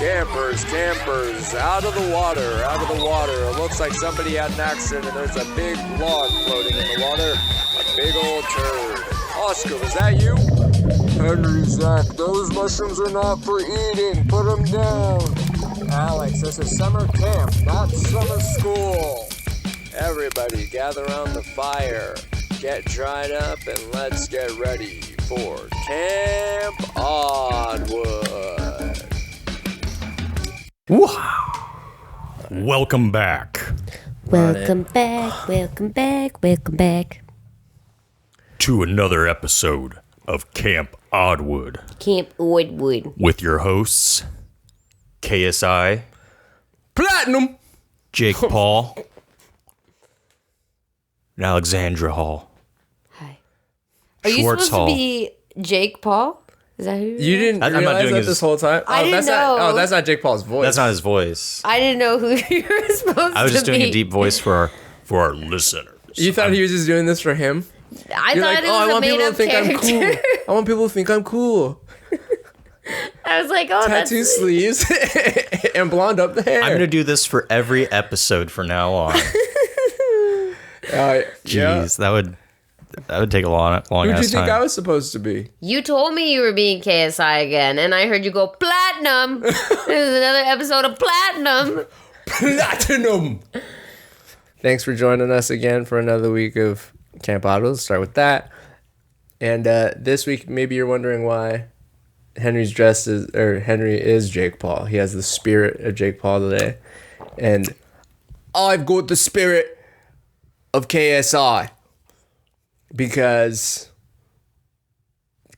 Campers, out of the water. It looks like somebody had an accident and there's a big log floating in the water. A big old turd. Oscar, was that you? Henry, Zach, those mushrooms are not for eating. Put them down. Alex, this is summer camp, not summer school. Everybody gather around the fire. Get dried up and let's get ready for Camp Oddwood. Wow. Welcome back. Welcome back. To another episode of Camp Oddwood. Camp Oddwood. With your hosts, KSI, Platinum, JAke Paul, and Alexandra Hall. Hi. Are you Schwartz supposed Hall. to be JAke Paul? Is that who You didn't I'm not realize doing that his- this whole time? I didn't that's know. Not, that's not Jake Paul's voice. That's not his voice. I didn't know who you were supposed to be. I was just doing a deep voice for our listeners. You thought he was just doing this for him? I You're thought like, it was I a want people to made-up think I'm character. cool. I want people to think I'm cool. I was like, oh, Tattoo sleeves and blonde up the hair. I'm going to do this for every episode from now on. Jeez, that would take a long Who do you ass think time. I was supposed to be? You told me you were being KSI again, and I heard you go platinum. This is another episode of Platinum. Platinum. Thanks for joining us again for another week of Camp Oddwood. Let's start with that. And this week, maybe you're wondering why Henry is Jake Paul. He has the spirit of Jake Paul today. And I've got the spirit of KSI. Because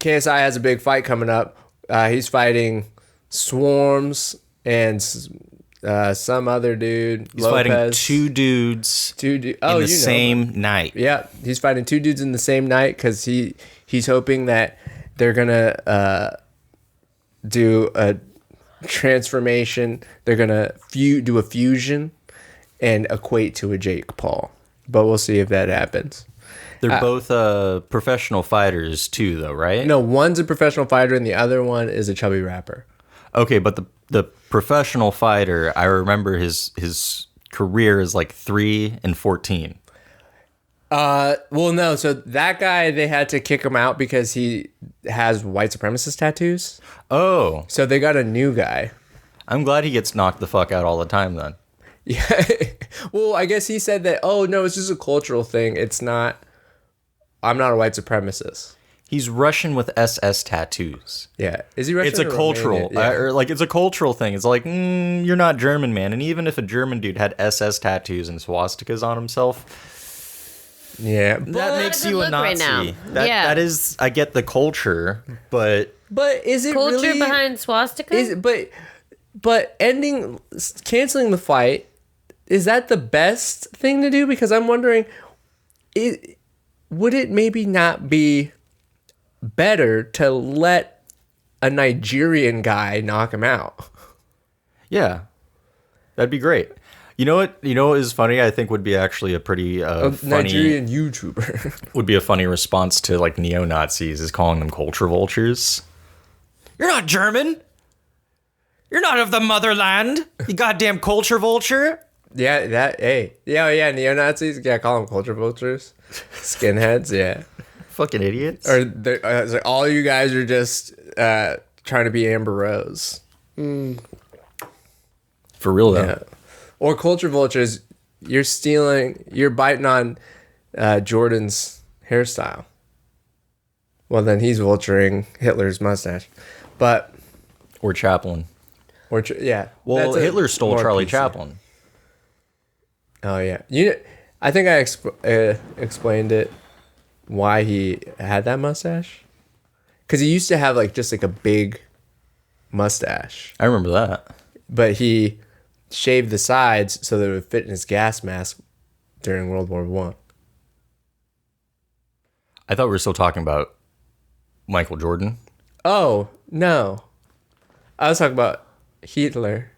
KSI has a big fight coming up. He's fighting Swarmz and some other dude. He's Lopez. fighting two dudes in the same night. Yeah, he's fighting two dudes in the same night because he's hoping that they're gonna do a transformation. They're gonna do a fusion and equate to a Jake Paul. But we'll see if that happens. They're both professional fighters too, though, right? No, one's a professional fighter and the other one is a chubby rapper. Okay, but the professional fighter, I remember his career is like 3 and 14. Well, no. So that guy, they had to kick him out because he has white supremacist tattoos. Oh, So they got a new guy. I'm glad he gets knocked the fuck out all the time then. Yeah. Well, I guess he said that, oh, no, it's just a cultural thing. It's not, I'm not a white supremacist. He's Russian with SS tattoos. Yeah. Is he Russian? It's a or cultural, Romanian? Yeah. it's a cultural thing. It's like, you're not German, man. And even if a German dude had SS tattoos and swastikas on himself, Yeah. that makes you a look right Nazi. now. Yeah. That is, I get the culture, but But is it Culture really... behind swastika? But canceling the fight, is that the best thing to do? Because I'm wondering, would it maybe not be better to let a Nigerian guy knock him out? yeah, that'd be great. You know what is funny? I think would be actually a pretty funny Nigerian YouTuber. would be a funny response to like neo-Nazis is calling them culture vultures. You're not German. You're not of the motherland. You goddamn culture vulture. Yeah, neo-Nazis. Yeah, call them culture vultures. Skinheads, yeah. Fucking idiots. Or it's like, all you guys are just trying to be Amber Rose. For real though. Yeah. Or culture vultures, you're biting on Jordan's hairstyle. Well, then he's vulturing Hitler's mustache. But, Or Chaplin. yeah. Well, that's a Hitler stole more Charlie PC. Chaplin. Oh, yeah. I think I explained it, why he had that mustache. Because he used to have just a big mustache. I remember that. But he shaved the sides so that it would fit in his gas mask during World War I. I thought we were still talking about Michael Jordan. Oh, no. I was talking about Hitler.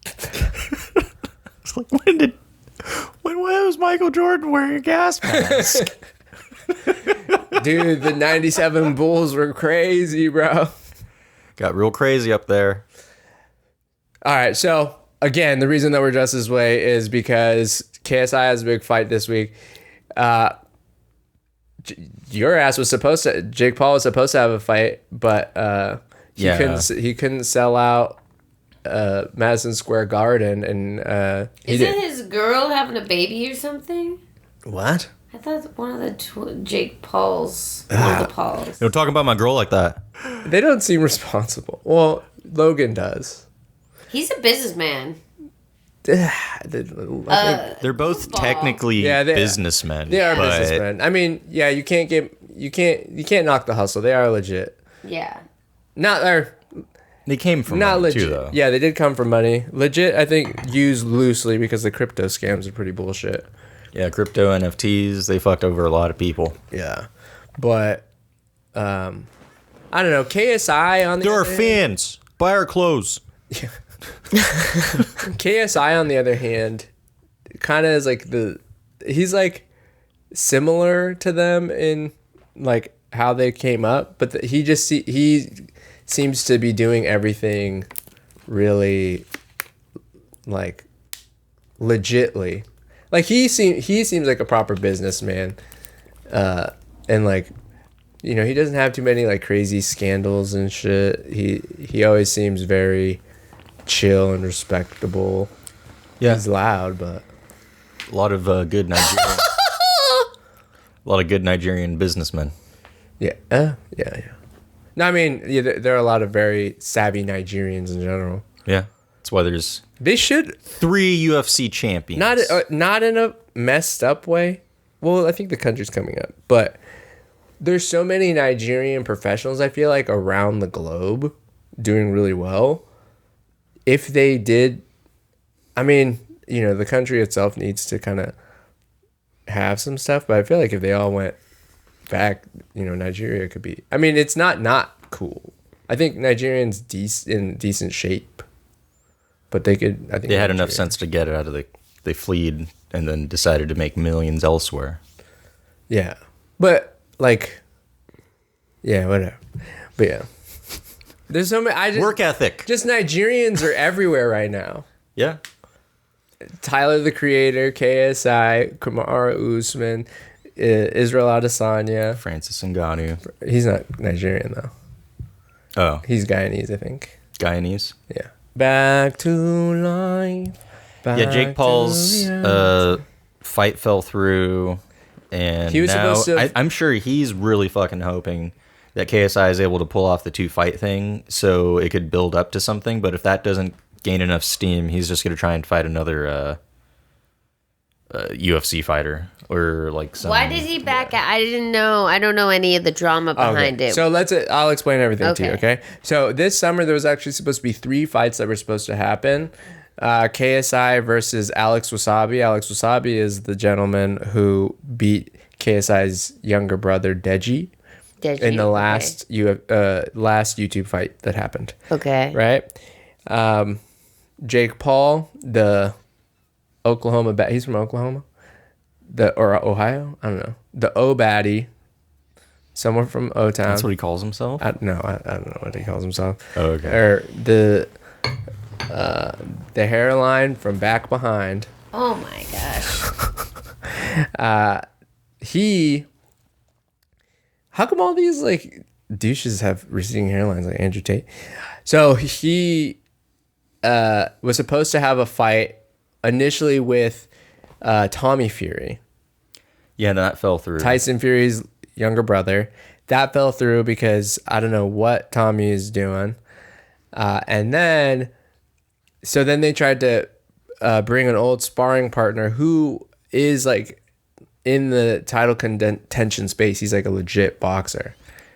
It's like, when was Michael Jordan wearing a gas mask? Dude, the 97 Bulls were crazy, bro. Got real crazy up there. All right, so again, the reason that we're dressed this way is because KSI has a big fight this week. Your ass was supposed to. Jake Paul was supposed to have a fight, but he couldn't sell out Madison Square Garden, and Isn't his girl having a baby or something? What? I thought one of the Jake Pauls. One of the Pauls. Don't talk about my girl like that. They don't seem responsible. Well, Logan does. He's a businessman. They're both technically businessmen. They are businessmen. I mean, yeah, you can't knock the hustle. They are legit. Yeah. They came from not money legit. too, though. Yeah, they did come from money. Legit, I think, used loosely because the crypto scams are pretty bullshit. Yeah, crypto NFTs, they fucked over a lot of people. Yeah. But I don't know, KSI on the There are other hand, fans. Buy our clothes. KSI on the other hand kind of is like he's like similar to them in like how they came up, but he seems to be doing everything really like legitly. Like he seems like a proper businessman, and like, you know, he doesn't have too many like crazy scandals and shit. He always seems very chill and respectable. Yeah, he's loud, but a lot of good Nigerian, a lot of good Nigerian businessmen. Yeah. No, I mean, there are a lot of very savvy Nigerians in general. Yeah, that's why there's 3 UFC champions. Not in a messed up way. Well, I think the country's coming up, but there's so many Nigerian professionals, I feel like, around the globe doing really well. If they did, I mean, you know, the country itself needs to kind of have some stuff, but I feel like if they all went back, you know, Nigeria could be, I mean, it's not cool. I think Nigerians in decent shape, but they could, I think they had enough sense to get it out of they fled and then decided to make millions elsewhere. Yeah. But like, yeah, whatever. But yeah. There's so many. Work ethic. Just Nigerians are everywhere right now. Yeah. Tyler the Creator, KSI, Kamaru Usman, Israel Adesanya, Francis Ngannou. He's not Nigerian though. Oh, he's Guyanese, I think. Guyanese. Yeah. Back to life. Yeah, Jake Paul's fight fell through, and he was supposed to. I'm sure he's really fucking hoping that KSI is able to pull off the 2-fight thing so it could build up to something. But if that doesn't gain enough steam, he's just going to try and fight another UFC fighter or like some. Why did he back out? I didn't know. I don't know any of the drama behind it. So I'll explain everything to you, okay? So this summer, there was actually supposed to be 3 fights that were supposed to happen. KSI versus Alex Wasabi. Alex Wasabi is the gentleman who beat KSI's younger brother, Deji. In the last YouTube fight that happened. Okay. Right? Jake Paul, the Oklahoma he's from Oklahoma? Or Ohio? I don't know. The O-Baddie. Someone from O-Town. That's what he calls himself? I don't know what he calls himself. Oh, okay. Or the hairline from Back Behind. Oh my gosh. How come all these like douches have receding hairlines like Andrew Tate? So he was supposed to have a fight initially with Tommy Fury. Yeah, that fell through. Tyson Fury's younger brother. That fell through because I don't know what Tommy is doing. And then they tried to bring an old sparring partner who is like in the title contention space. He's like a legit boxer.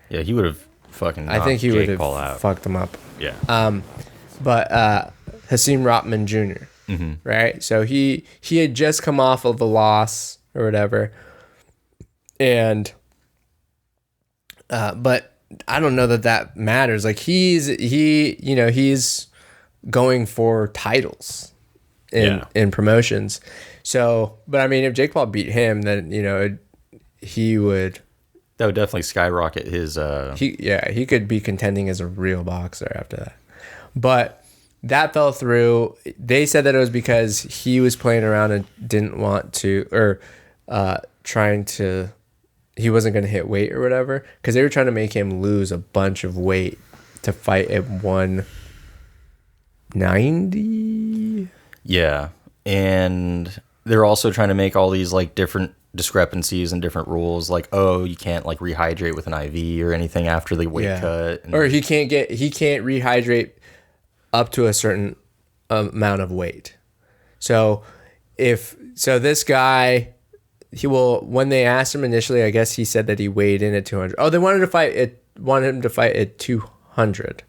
Yeah, he would have fucking knocked I think he would Jake Paul have out. fucked him up. Yeah. But Hasim Rotman Jr. Mm-hmm. Right? So he had just come off of a loss or whatever. And but I don't know that matters. Like he's going for titles in promotions. So, but I mean, if Jake Paul beat him, then he would. That would definitely skyrocket his. He could be contending as a real boxer after that. But that fell through. They said that it was because he was playing around and didn't want to, or trying to, he wasn't going to hit weight or whatever, because they were trying to make him lose a bunch of weight to fight at 190. Yeah, and they're also trying to make all these like different discrepancies and different rules, like, oh, you can't like rehydrate with an IV or anything after the weight cut, or he can't rehydrate up to a certain amount of weight. So this guy, when they asked him initially, I guess he said that he weighed in at 200. Oh, they wanted him to fight at 200,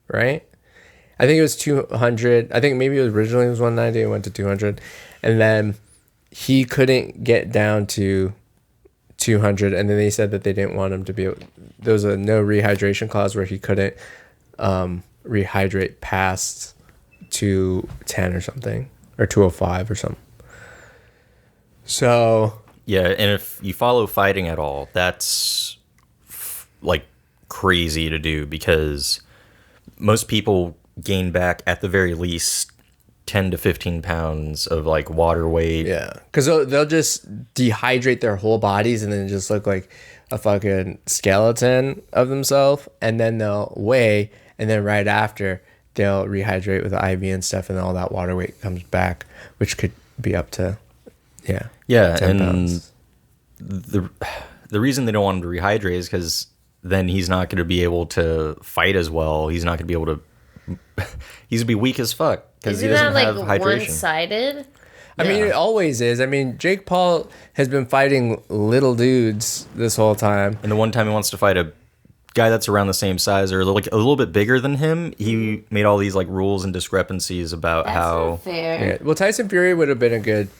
right? I think it was 200. I think maybe originally it was 190. It went to 200, and then he couldn't get down to 200, and then they said that they didn't want him to be. There was a no rehydration clause where he couldn't rehydrate past 210 or something, or 205 or something. So yeah, and if you follow fighting at all, that's like crazy to do, because most people gain back at the very least 10 to 15 pounds of like water weight. Yeah, because they'll just dehydrate their whole bodies and then just look like a fucking skeleton of themselves, and then they'll weigh, and then right after they'll rehydrate with the IV and stuff, and all that water weight comes back, which could be up to 10 and pounds. The reason they don't want him to rehydrate is because then he's not going to be able to fight as well. He's not going to be able to. He's going to be weak as fuck because he doesn't have hydration. One-sided? I mean, it always is. I mean, Jake Paul has been fighting little dudes this whole time. And the one time he wants to fight a guy that's around the same size or like a little bit bigger than him, he made all these like rules and discrepancies about That's how. not fair. Yeah. Well, Tyson Fury would have been a good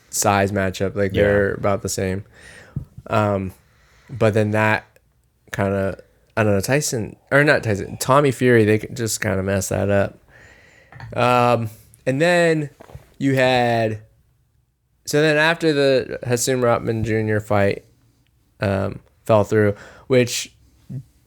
size matchup. Like they're about the same. But then that kind of, I don't know, Tommy Fury, they just kind of messed that up. And then you had, so then after the Hasim Rotman Jr. fight fell through, which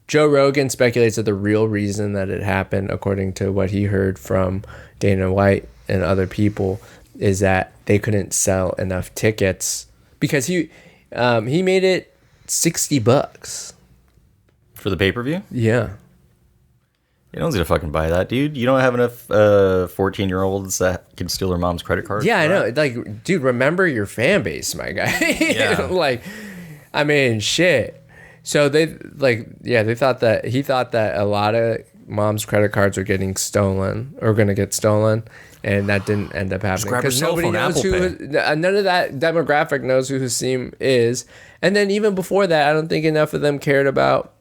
Joe Rogan speculates that the real reason that it happened, according to what he heard from Dana White and other people, is that they couldn't sell enough tickets because he made it $60 For the pay-per-view? Yeah. No one's going to fucking buy that, dude. You don't have enough 14-year-olds that can steal their mom's credit card? Yeah, I know. Like, dude, remember your fan base, my guy. Yeah. Like, I mean, shit. So they thought that he thought that a lot of mom's credit cards were getting stolen or going to get stolen, and that didn't end up happening grab your because cell nobody phone, knows Apple who. None of that demographic knows who Hasim is, and then even before that, I don't think enough of them cared about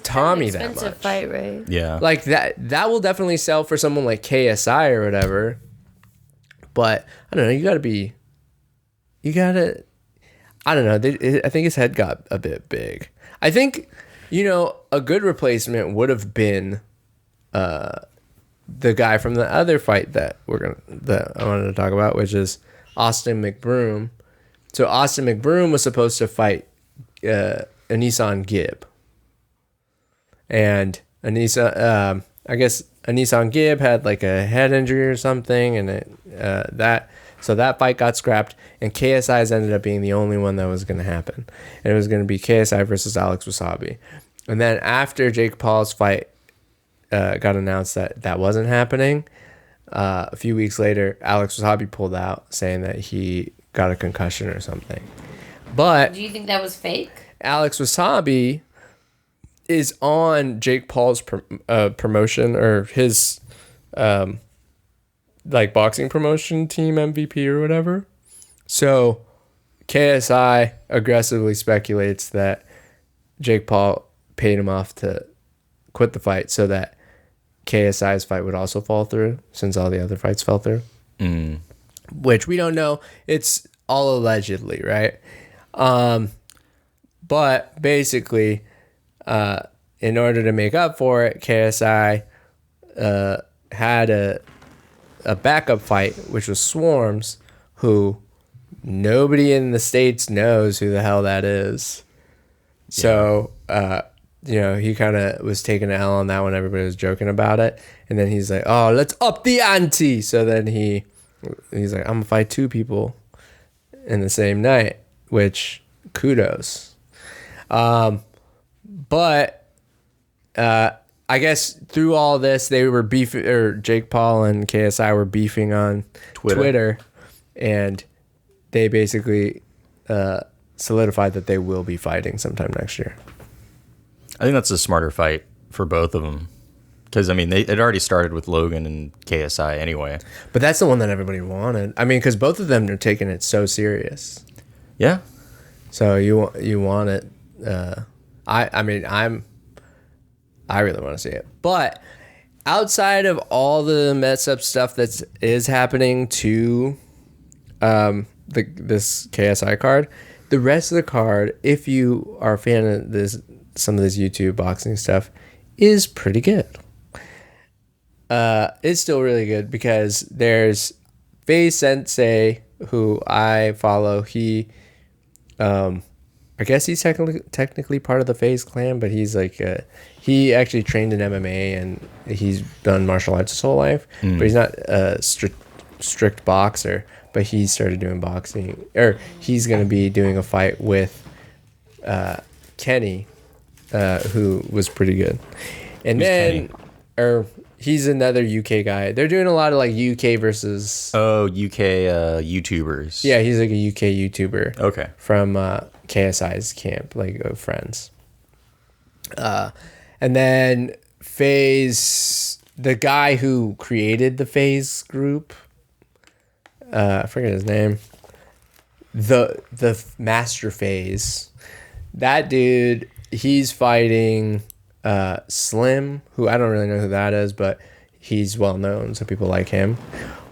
Tommy that Expensive much. fight, right? Yeah. Like that will definitely sell for someone like KSI or whatever. But I don't know. I don't know. I think his head got a bit big. I think, a good replacement would have been the guy from the other fight that I wanted to talk about, which is Austin McBroom. So Austin McBroom was supposed to fight Anisan Gibb. And I guess Anisan Gibb had like a head injury or something, and so that fight got scrapped, and KSI's ended up being the only one that was going to happen. And it was going to be KSI versus Alex Wasabi. And then after Jake Paul's fight got announced that wasn't happening, a few weeks later, Alex Wasabi pulled out saying that he got a concussion or something. But Do you think that was fake? Alex Wasabi is on Jake Paul's promotion, or his like boxing promotion team MVP or whatever. So KSI aggressively speculates that Jake Paul paid him off to quit the fight so that KSI's fight would also fall through, since all the other fights fell through. Which we don't know. It's all allegedly, right? But basically, in order to make up for it, KSI had a backup fight, which was Swarmz, who nobody in the States knows who the hell that is. So, he kind of was taking an L on that one. Everybody was joking about it. And then he's like, oh, let's up the ante. So then he's like, I'm going to fight 2 people in the same night, which kudos. But I guess through all this, they were beefing, or Jake Paul and KSI were beefing on Twitter, and they basically solidified that they will be fighting sometime next year. I think that's a smarter fight for both of them. Because, I mean, it already started with Logan and KSI anyway. But that's the one that everybody wanted. I mean, because both of them are taking it so serious. Yeah. So you want it. I really want to see it. But outside of all the mess up stuff that is happening to this KSI card, the rest of the card, if you are a fan of some of this YouTube boxing stuff, is pretty good. It's still really good because there's FaZe Sensei, who I follow. He, I guess he's technically part of the FaZe clan, but he's like, he actually trained in MMA and he's done martial arts his whole life, but he's not a strict boxer, but he started doing boxing, or he's going to be doing a fight with Kenny, who was pretty good. And Who's then, Kenny? He's another UK guy. They're doing a lot of like UK versus... Oh, UK YouTubers. Yeah, he's like a UK YouTuber. Okay. From KSI's camp, like friends. And then FaZe, the guy who created the FaZe group, I forget his name. The Master FaZe. That dude, he's fighting Slim, who I don't really know who that is, but he's well known, so people like him.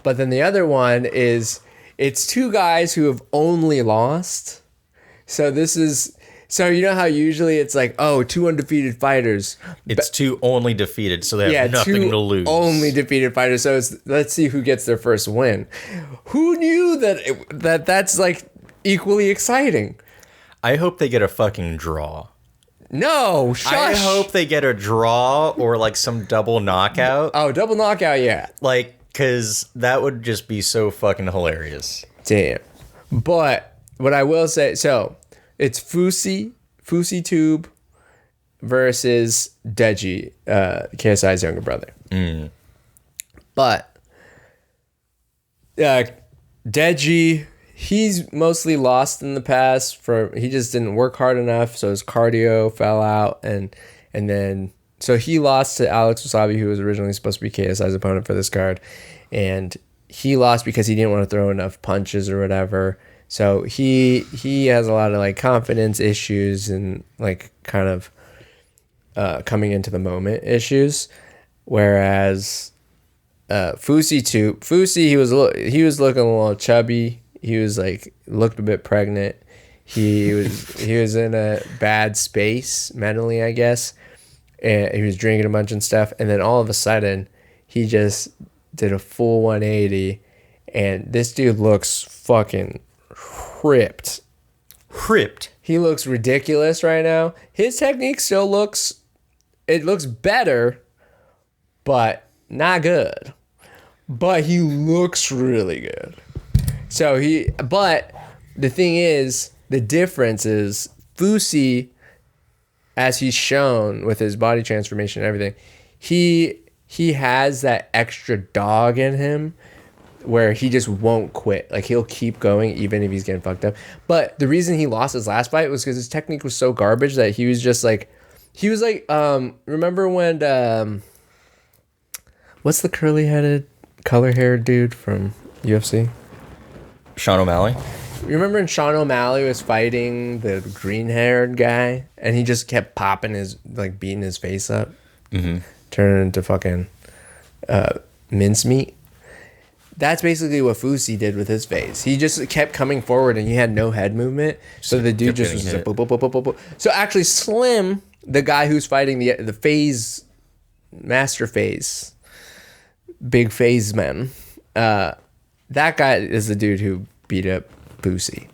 But then the other one is, it's 2 guys who have only lost. So you know how usually it's like, 2 undefeated fighters. It's 2 only defeated, so they have nothing 2 to lose. Only defeated fighters. So let's see who gets their first win. Who knew that's like equally exciting? I hope they get a fucking draw. No, shush. I hope they get a draw or like some double knockout. Oh, double knockout, yeah. Like, because that would just be so fucking hilarious. Damn. But what I will say, so it's Fusi Tube versus Deji, KSI's younger brother. But Deji, he's mostly lost in the past. He just didn't work hard enough, so his cardio fell out, and then so he lost to Alex Wasabi, who was originally supposed to be KSI's opponent for this card, and he lost because he didn't want to throw enough punches or whatever. So he has a lot of like confidence issues and like kind of coming into the moment issues, whereas Fusi, he was looking a little chubby. He was like looked a bit pregnant. He was in a bad space mentally, I guess, and he was drinking a bunch and stuff. And then all of a sudden, he just did a full 180, and this dude looks fucking ripped. He looks ridiculous right now. His technique still looks better, but not good. But he looks really good. But the thing is, the difference is Fusi, as he's shown with his body transformation and everything, he has that extra dog in him where he just won't quit. Like, he'll keep going even if he's getting fucked up. But the reason he lost his last fight was because his technique was so garbage that he was like, remember when, what's the curly-headed, color-haired dude from UFC? Sean O'Malley? You remember when Sean O'Malley was fighting the green-haired guy, and he just kept beating his face up, turning into fucking mincemeat? That's basically what Fusi did with his face. He just kept coming forward, and he had no head movement. So the dude just was like, boop, boop, boop, boop, boop, boop. So actually, Slim, the guy who's fighting the FaZe, Master FaZe, big FaZe man, that guy is the dude who beat up Fusi.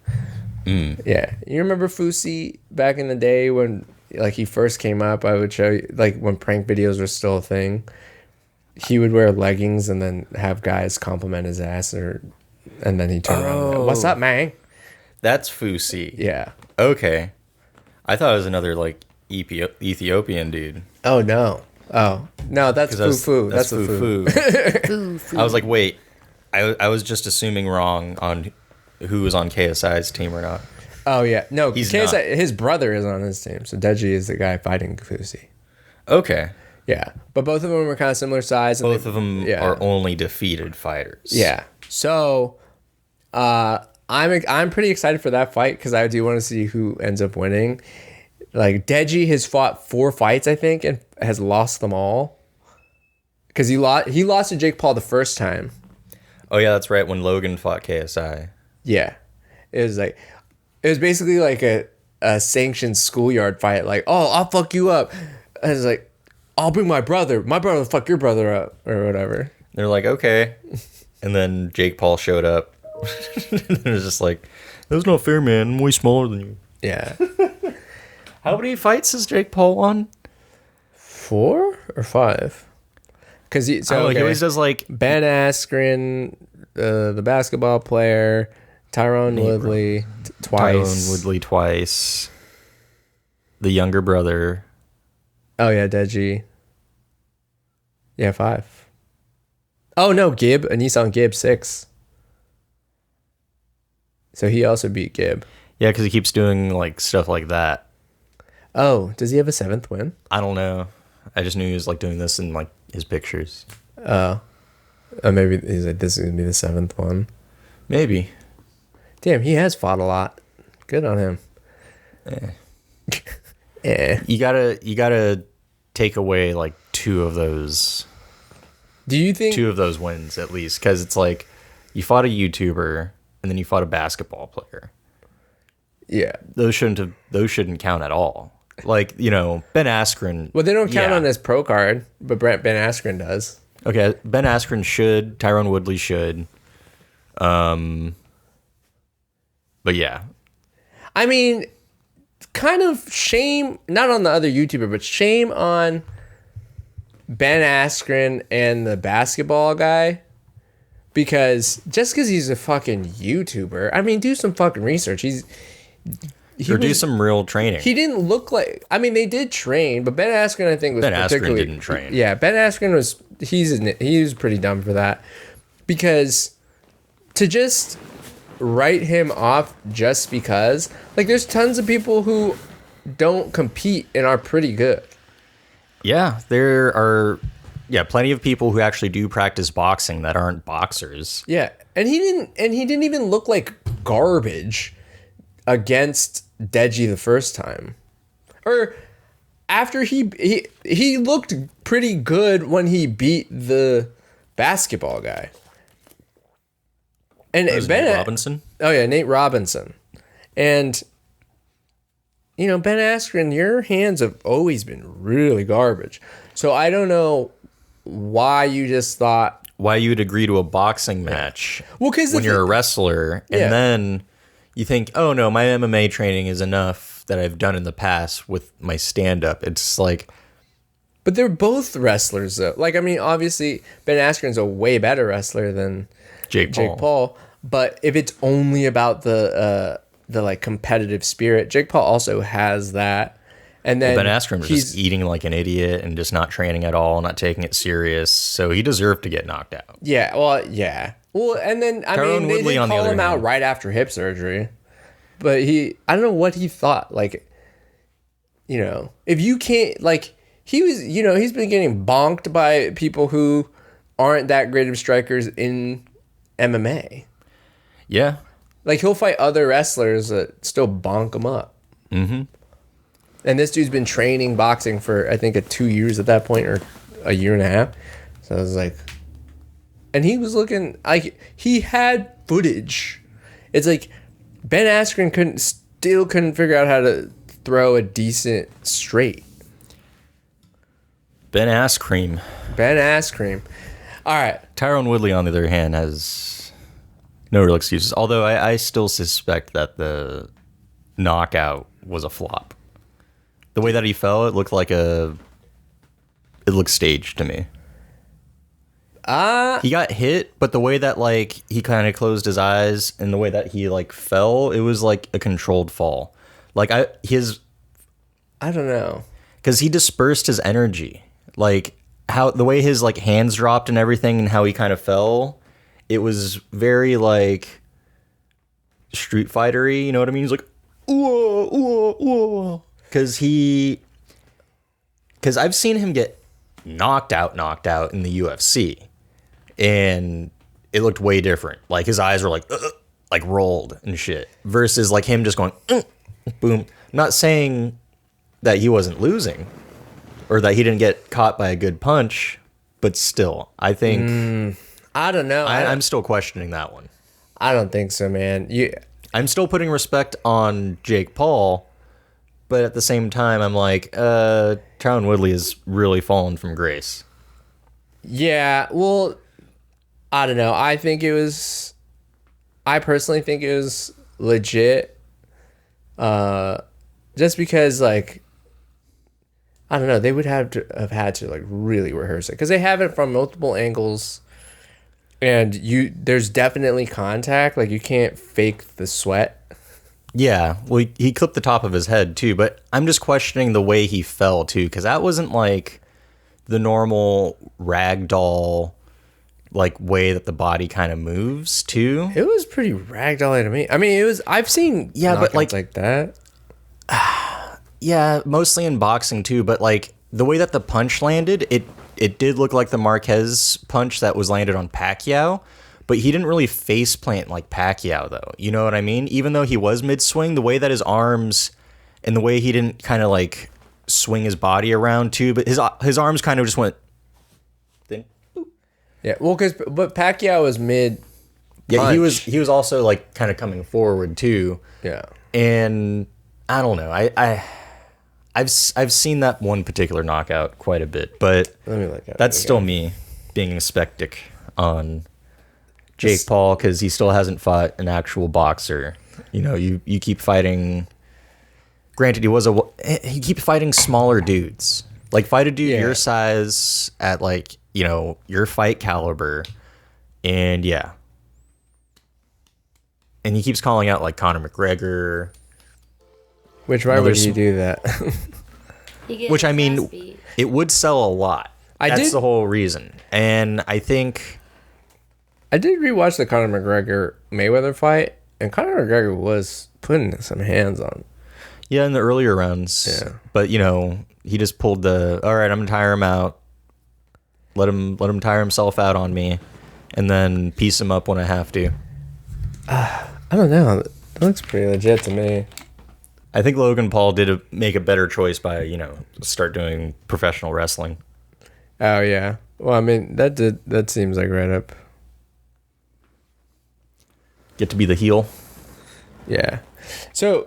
Yeah, you remember Fusi back in the day when like he first came up, I would show you like when prank videos were still a thing. He would wear leggings and then have guys compliment his ass, and then he'd turn around and go, "What's up, man?" That's Fusi. Yeah. Okay. I thought it was another like Ethiopian dude. Oh no. Oh no, that's Fufu. That's Fufu. Foo. I was like, wait. I was just assuming wrong on who was on KSI's team or not. Oh yeah, no. He's KSI, not. his brother is on his team, so Deji is the guy fighting Fusi. Okay. Yeah, but both of them are kind of similar size. And Both of them are only defeated fighters. Yeah. So, I'm pretty excited for that fight because I do want to see who ends up winning. Like Deji has fought 4 fights, I think, and has lost them all. Because he lost to Jake Paul the first time. Oh yeah, that's right. When Logan fought KSI. Yeah, it was basically like a sanctioned schoolyard fight. Like, oh, I'll fuck you up. And it's like, I'll bring my brother. My brother will fuck your brother up or whatever. They're like, okay. And then Jake Paul showed up. And it was just like, that's not fair, man. I'm way smaller than you. Yeah. How many fights has Jake Paul won? 4 or 5? Because he always does like Ben Askren, the basketball player, Tyrone Woodley twice. Tyrone Woodley twice. The younger brother. Oh yeah, Deji. Yeah, 5. Oh no, Gibb, Nissan Gibb 6. So he also beat Gibb. Yeah, because he keeps doing like stuff like that. Oh, does he have a 7th win? I don't know. I just knew he was like doing this in like his pictures. Oh, maybe he's like, this is gonna be the 7th one. Maybe. Damn, he has fought a lot. Good on him. Yeah. You gotta take away like 2 of those. Do you think 2 of those wins at least? Because it's like you fought a YouTuber and then you fought a basketball player. Yeah. Those shouldn't count at all. Like, you know, Ben Askren. Well, they don't count on his pro card, but Ben Askren does. Okay, Ben Askren should. Tyrone Woodley should. But yeah. I mean, kind of shame, not on the other YouTuber, but shame on Ben Askren and the basketball guy. Because just because he's a fucking YouTuber, I mean, do some fucking research. Do some real training. He didn't look like. I mean, they did train, but Ben Askren, I think, was Ben particularly. Askren didn't train. Yeah, Ben Askren was. He was pretty dumb for that, because to just write him off just because, like, there's tons of people who don't compete and are pretty good. Yeah, there are. Yeah, plenty of people who actually do practice boxing that aren't boxers. Yeah, and he didn't even look like garbage against Deji the first time, or after he looked pretty good when he beat the basketball guy. And Nate Robinson. Oh yeah, Nate Robinson, and you know, Ben Askren, your hands have always been really garbage. So I don't know why you just thought why you would agree to a boxing match. Well, because when you're a wrestler, and then you think, oh no, my MMA training is enough that I've done in the past with my stand-up. It's like, but they're both wrestlers though. Like, I mean, obviously Ben Askren's a way better wrestler than Jake Paul. But if it's only about the like competitive spirit, Jake Paul also has that. And then Ben Askren was just eating like an idiot and just not training at all, not taking it serious. So he deserved to get knocked out. Yeah, well, yeah. Well, and then, I mean, they did call him out right after hip surgery. But I don't know what he thought. Like, you know, if you can't, like, he was, you know, he's been getting bonked by people who aren't that great of strikers in MMA. Yeah. Like, he'll fight other wrestlers that still bonk him up. Mm-hmm. And this dude's been training boxing for, I think, 2 years at that point, or a year and a half. So I was like, and he was looking like he had footage. It's like Ben Askren couldn't figure out how to throw a decent straight. Ben Askren. All right. Tyrone Woodley, on the other hand, has no real excuses. Although I still suspect that the knockout was a flop. The way that he fell, it looked staged to me. He got hit, but the way that like he kind of closed his eyes and the way that he like fell, it was like a controlled fall. Like I don't know, because he dispersed his energy, like how the way his like hands dropped and everything, and how he kind of fell. It was very like Street Fighter-y, you know what I mean? He's like, ooh, ooh, ooh, because I've seen him get knocked out in the UFC, and it looked way different. Like his eyes were like rolled and shit, versus like him just going boom. Not saying that he wasn't losing or that he didn't get caught by a good punch, but still, I think I don't know. I'm still questioning that one. I don't think so, man. I'm still putting respect on Jake Paul, but at the same time, I'm like, Tyron Woodley has really fallen from grace. Yeah, well, I don't know. I personally think it was legit. Just because, like, I don't know, they would have had to like really rehearse it because they have it from multiple angles, and there's definitely contact. Like you can't fake the sweat. Yeah, well, he clipped the top of his head too, but I'm just questioning the way he fell too, because that wasn't like the normal ragdoll like way that the body kind of moves too. It was pretty ragdoll to me. I mean, I've seen but like that. Yeah, mostly in boxing too, but like the way that the punch landed, it did look like the Marquez punch that was landed on Pacquiao, but he didn't really face plant like Pacquiao though. You know what I mean? Even though he was mid swing, the way that his arms and the way he didn't kind of like swing his body around too, but his arms kind of just went. Yeah, well, but Pacquiao was mid. Yeah, he was also like kind of coming forward too. Yeah, and I don't know. I've seen that one particular knockout quite a bit, but let me look at that's still me being skeptic on Jake Paul because he still hasn't fought an actual boxer. You know, you keep fighting. Granted, he keeps fighting smaller dudes. Like fight a dude your size at like, you know, your fight caliber, and yeah. And he keeps calling out like Conor McGregor. Why would he do that? Which I mean, it would sell a lot. That's the whole reason. And I think I did rewatch the Conor McGregor Mayweather fight, and Conor McGregor was putting some hands on. Yeah, in the earlier rounds. Yeah. But you know, he just pulled all right, I'm gonna tire him out. Let him tire himself out on me, and then piece him up when I have to. I don't know. That looks pretty legit to me. I think Logan Paul did make a better choice by, you know, start doing professional wrestling. Oh yeah. Well, I mean, that seems like right up. Get to be the heel. Yeah. So,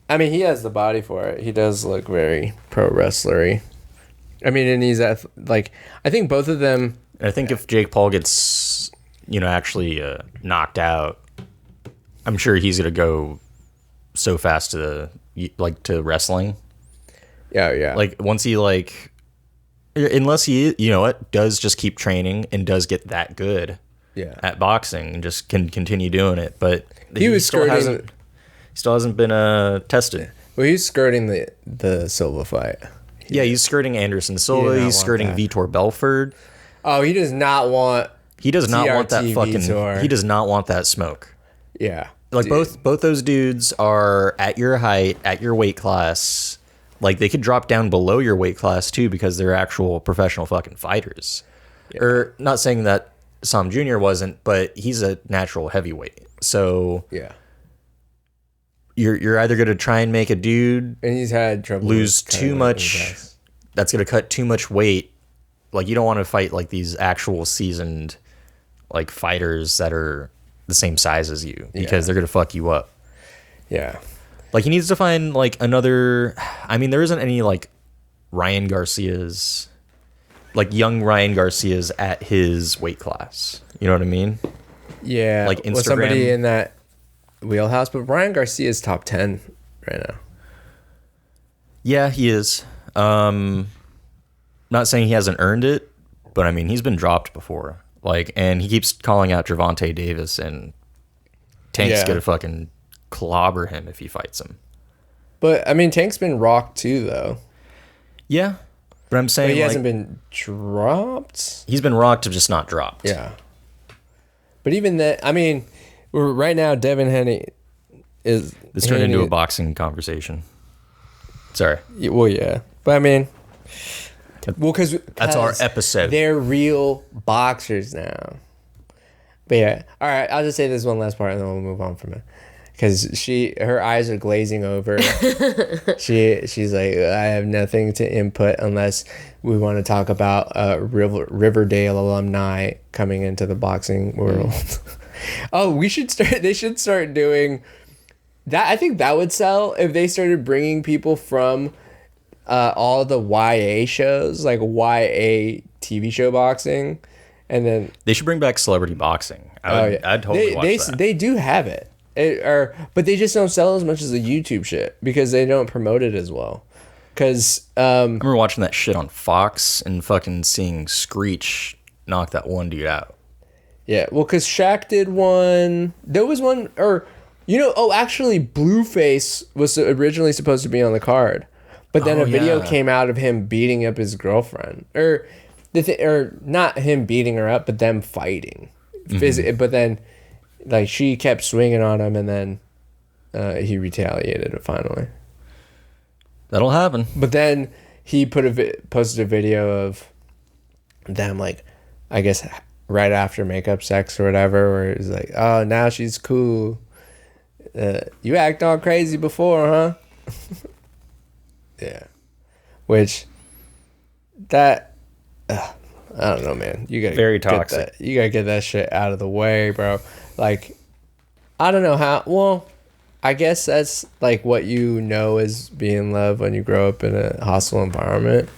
I mean, he has the body for it. He does look very pro wrestlery. I mean, and he's like, I think both of them. I think if Jake Paul gets, you know, actually knocked out, I'm sure he's gonna go so fast to wrestling. Yeah. Like once he unless he, you know what, does just keep training and does get that good at boxing and just can continue doing it. But he still hasn't been tested. Well, he's skirting the Silva fight. He's skirting Anderson Silva. He's skirting Vitor Belfort. Oh, he does not want. He does not want that Vitor. He does not want that smoke. Yeah. Like both those dudes are at your height, at your weight class. Like they could drop down below your weight class too because they're actual professional fucking fighters. Yeah. Or not saying that Sam Jr. wasn't, but he's a natural heavyweight. So yeah. You're either going to try and make a dude and he's had trouble lose too much. That's going to cut too much weight. Like you don't want to fight like these actual seasoned like fighters that are the same size as you because they're going to fuck you up. Yeah. Like he needs to find like another. I mean, there isn't any like Ryan Garcia's, like young Ryan Garcia's at his weight class. You know what I mean? Yeah. Like Instagram. With somebody in that wheelhouse, but Ryan Garcia is top 10 right now. Yeah, he is. Not saying he hasn't earned it, but I mean, he's been dropped before. Like, and he keeps calling out Gervonta Davis, and Tank's gonna fucking clobber him if he fights him. But I mean, Tank's been rocked too, though. Yeah, but I'm saying But he hasn't been dropped. He's been rocked, just not dropped. Yeah. But even that, I mean, right now, Devin Haney is. This turned into a boxing conversation. Sorry. Well, yeah. But I mean, well, because that's our episode. They're real boxers now. But yeah. All right. I'll just say this one last part and then we'll move on from it. Because her eyes are glazing over. She's like, I have nothing to input unless we want to talk about Riverdale alumni coming into the boxing world. Oh, they should start doing that. I think that would sell if they started bringing people from all the YA shows, like YA TV show boxing, and then they should bring back celebrity boxing. I'd totally watch that. They do have it. But they just don't sell as much as the YouTube shit because they don't promote it as well. Because I remember watching that shit on Fox and fucking seeing Screech knock that one dude out. Yeah, well, because Shaq did one. There was one, actually, Blueface was originally supposed to be on the card, but then a video came out of him beating up his girlfriend, or not him beating her up, but them fighting. But then, like, she kept swinging on him, and then he retaliated finally. That'll happen. But then he posted a video of them, like, I guess right after makeup sex or whatever, where he's like, oh, now she's cool. You act all crazy before, huh? Yeah. Which, that, I don't know, man. You gotta very toxic. You gotta get that shit out of the way, bro. Like, I don't know how. Well, I guess that's like what you know is being loved when you grow up in a hostile environment.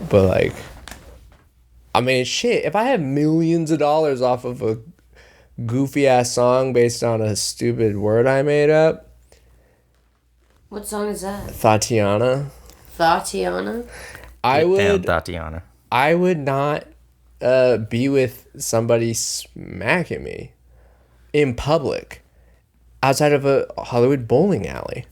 But like, I mean, shit. If I had millions of dollars off of a goofy ass song based on a stupid word I made up. What song is that? Tatiana. I would not be with somebody smacking me in public outside of a Hollywood bowling alley.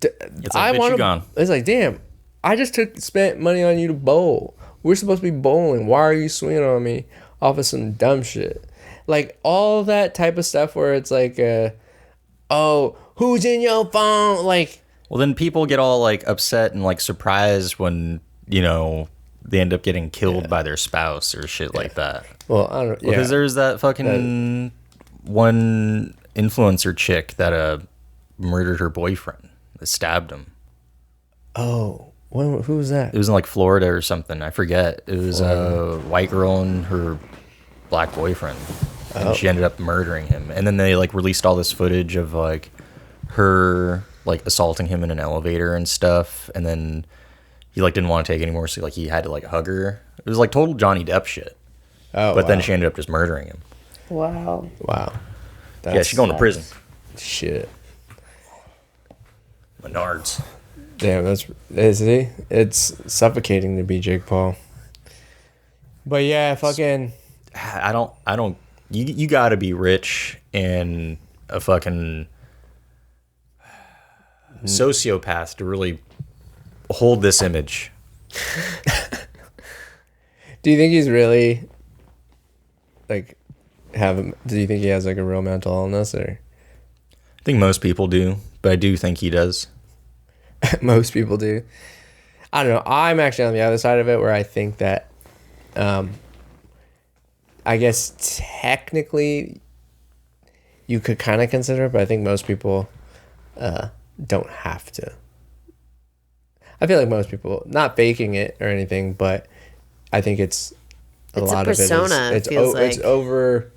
It's like, bitch, you gone. It's like, damn, I just spent money on you to bowl. We're supposed to be bowling. Why are you swinging on me off of some dumb shit? Like, all that type of stuff where it's like, oh, who's in your phone? Like, well, then people get all like upset and like surprised when, they end up getting killed by their spouse or shit like that. Well, I don't know. Because there's that fucking one influencer chick that murdered her boyfriend, that stabbed him. Oh, who was that? It was in like Florida or something. I forget. It was a white girl and her black boyfriend. And she ended up murdering him. And then they like released all this footage of like her like assaulting him in an elevator and stuff. And then he like didn't want to take anymore, so like he had to like hug her. It was like total Johnny Depp shit. Oh, but then she ended up just murdering him. Wow. Yeah, she's going to prison. Shit. Menards. Damn, it's suffocating to be Jake Paul. But yeah, fucking. I don't. You got to be rich and a fucking sociopath to really hold this image. Do you think he's really like do you think he has like a real mental illness, or? I think most people do, but I do think he does. Most people do. I don't know. I'm actually on the other side of it where I think that I guess technically you could kind of consider it, but I think most people don't have to. I feel like most people, not faking it or anything, but I think it's a lot of persona, it feels like. It's over.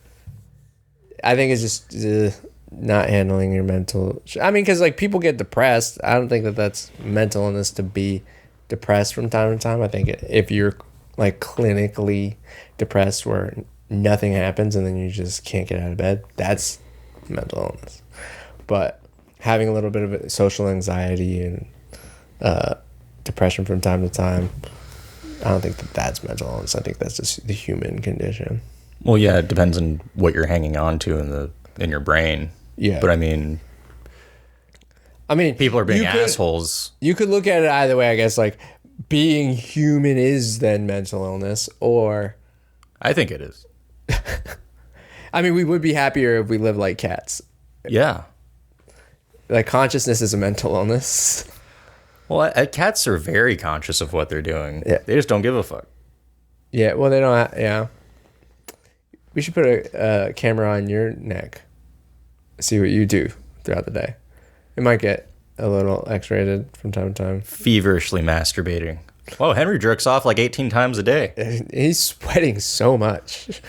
I think it's just not handling your mental. I mean, because like people get depressed. I don't think that that's mental illness to be depressed from time to time. I think if you're like clinically depressed where nothing happens and then you just can't get out of bed, that's mental illness. But having a little bit of social anxiety and depression from time to time, I don't think that's mental illness. I think that's just the human condition. Well, yeah, it depends on what you're hanging on to in your brain. Yeah. But I mean, people are being assholes. You could look at it either way, I guess. Like, being human is then mental illness, or I think it is. I mean, we would be happier if we lived like cats. Yeah. Like, consciousness is a mental illness. Well, cats are very conscious of what they're doing. Yeah. They just don't give a fuck. Yeah, well, they don't. Yeah. We should put a camera on your neck. See what you do throughout the day. It might get a little X-rated from time to time. Feverishly masturbating. Oh, Henry jerks off like 18 times a day. He's sweating so much.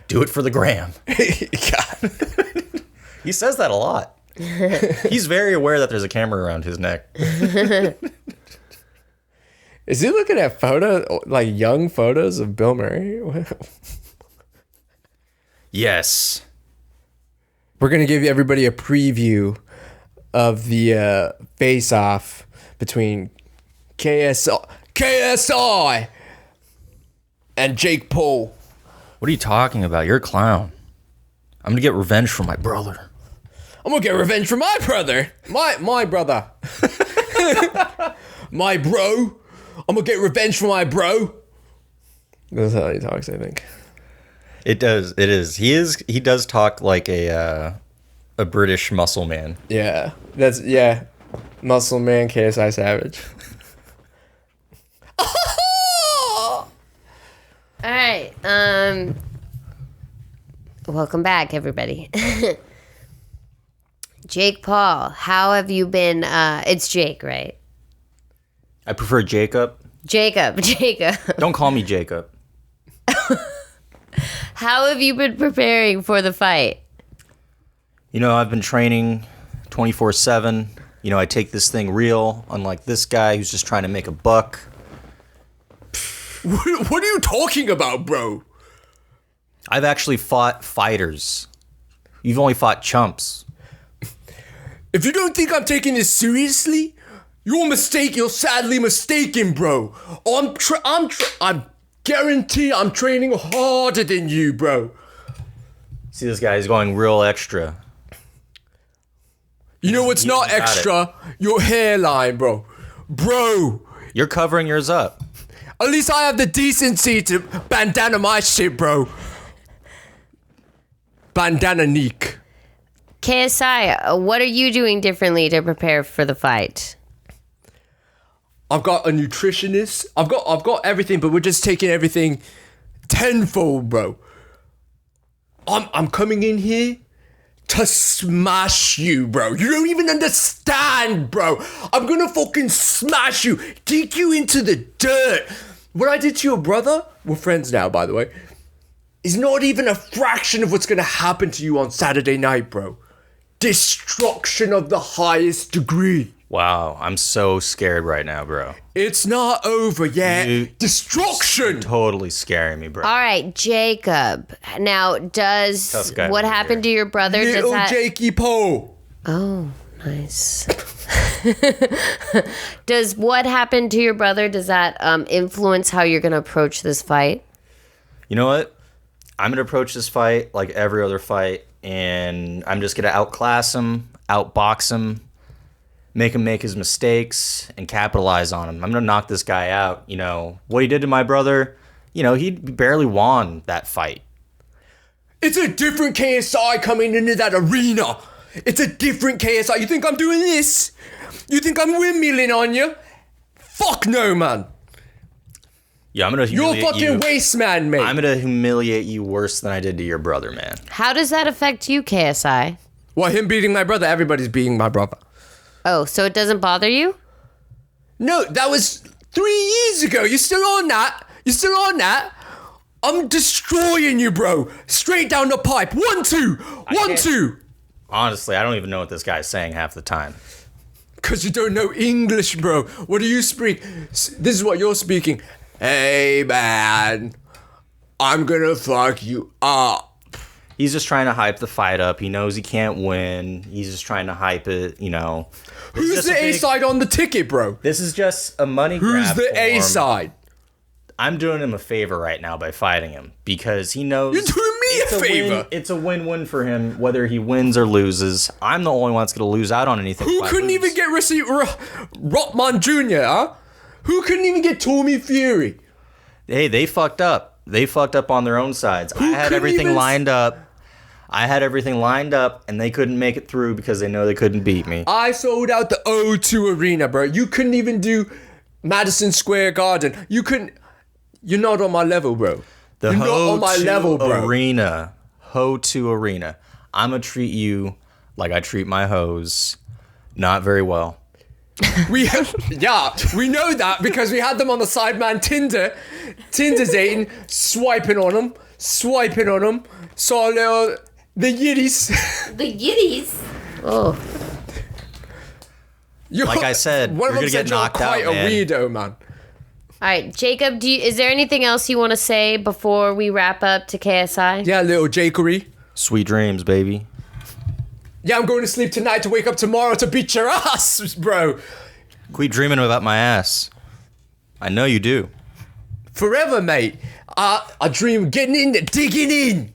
Do it for the gram. God. He says that a lot. He's very aware that there's a camera around his neck. Is he looking at like young photos of Bill Murray? Yes. We're going to give everybody a preview of the face-off between KSI and JAke Paul. What are you talking about? You're a clown. I'm going to get revenge for my brother. I'm going to get revenge for my brother. My brother. My bro. I'm going to get revenge for my bro. That's how he talks, I think. It does. It is. He does talk like a British muscle man. Yeah. Muscle man KSI Savage. All right. Welcome back, everybody. Jake Paul, how have you been? It's Jake, right? I prefer Jacob. Jacob. Don't call me Jacob. How have you been preparing for the fight? You know, I've been training 24/7. You know, I take this thing real, unlike this guy who's just trying to make a buck. What are you talking about, bro? I've actually fought fighters. You've only fought chumps. If you don't think I'm taking this seriously, you're sadly mistaken, bro. I'm guarantee I'm training harder than you, bro. See, this guy is going real extra. You know what's not extra? Your hairline, bro. Bro. You're covering yours up. At least I have the decency to bandana my shit, bro. Bandana Neek. KSI, what are you doing differently to prepare for the fight? I've got a nutritionist. I've got everything, but we're just taking everything tenfold, bro. I'm coming in here to smash you, bro. You don't even understand, bro. I'm gonna fucking smash you, dig you into the dirt. What I did to your brother, we're friends now, by the way, is not even a fraction of what's gonna happen to you on Saturday night, bro. Destruction of the highest degree. Wow, I'm so scared right now, bro. It's not over yet. Destruction! You're totally scaring me, bro. All right, Jacob. Now, does Tough guy what over happened here. to your brother? Little Does that... JAke Paul. Oh, nice. Does what happened to your brother, does that influence how you're going to approach this fight? You know what? I'm going to approach this fight like every other fight, and I'm just going to outclass him, outbox him, make him make his mistakes, and capitalize on him. I'm going to knock this guy out. You know, what he did to my brother, you know, he barely won that fight. It's a different KSI coming into that arena. It's a different KSI. You think I'm doing this? You think I'm windmilling on you? Fuck no, man. Yeah, I'm going to You're a humiliate fucking waste man, mate. I'm going to humiliate you worse than I did to your brother, man. How does that affect you, KSI? Well, him beating my brother, everybody's beating my brother. Oh, so it doesn't bother you? No, that was 3 years ago. You're still on that? I'm destroying you, bro. Straight down the pipe. 1-2. 1-2. Honestly, I don't even know what this guy's saying half the time. Because you don't know English, bro. What do you speak? This is what you're speaking. Hey, man. I'm gonna fuck you up. He's just trying to hype the fight up. He knows he can't win. He's just trying to hype it, you know. Who's the A side on the ticket, bro? This is just a money grab. Who's the A side? I'm doing him a favor right now by fighting him because he knows You're doing me a favor. It's a win-win for him whether he wins or loses. I'm the only one that's going to lose out on anything. Who couldn't even get Rotman Jr., huh? Who couldn't even get Tommy Fury? Hey, they fucked up. They fucked up on their own sides. I had everything lined up. And they couldn't make it through because they know they couldn't beat me. I sold out the O2 Arena, bro. You couldn't even do Madison Square Garden. You couldn't... You're not on my level, bro. The You're not on my level, bro. Arena. Ho2 Arena. I'm going to treat you like I treat my hoes. Not very well. We know that because we had them on the sideman Tinder dating, swiping on them. Saw the yiddies. The yiddies? Oh. Like I said, you're going to get knocked out, quite a man. weirdo, man. All right, Jacob, is there anything else you want to say before we wrap up to KSI? Yeah, little Jakery. Sweet dreams, baby. Yeah, I'm going to sleep tonight to wake up tomorrow to beat your ass, bro. Quit dreaming about my ass. I know you do. Forever, mate. I dream of getting in there, digging in,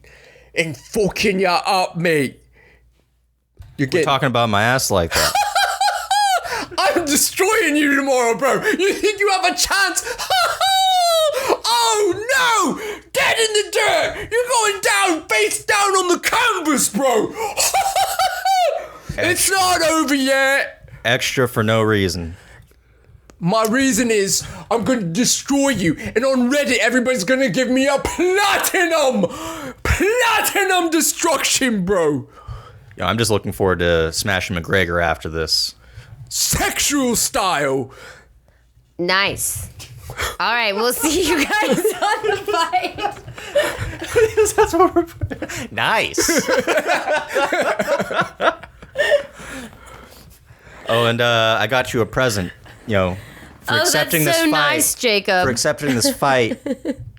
and fucking you up, mate. We're talking about my ass like that. I'm destroying you tomorrow, bro. You think you have a chance? Oh no! Dead in the dirt! You're going down, face down on the canvas, bro! It's not over yet! Extra for no reason. My reason is I'm gonna destroy you, and on Reddit everybody's gonna give me a platinum destruction, bro. Yeah, I'm just looking forward to smashing McGregor after this. Sexual style. Nice. All right, we'll see you guys on the fight. That's what we're putting. Nice. Oh, and I got you a present, you know, for accepting that's this so fight. nice, Jacob. For accepting this fight,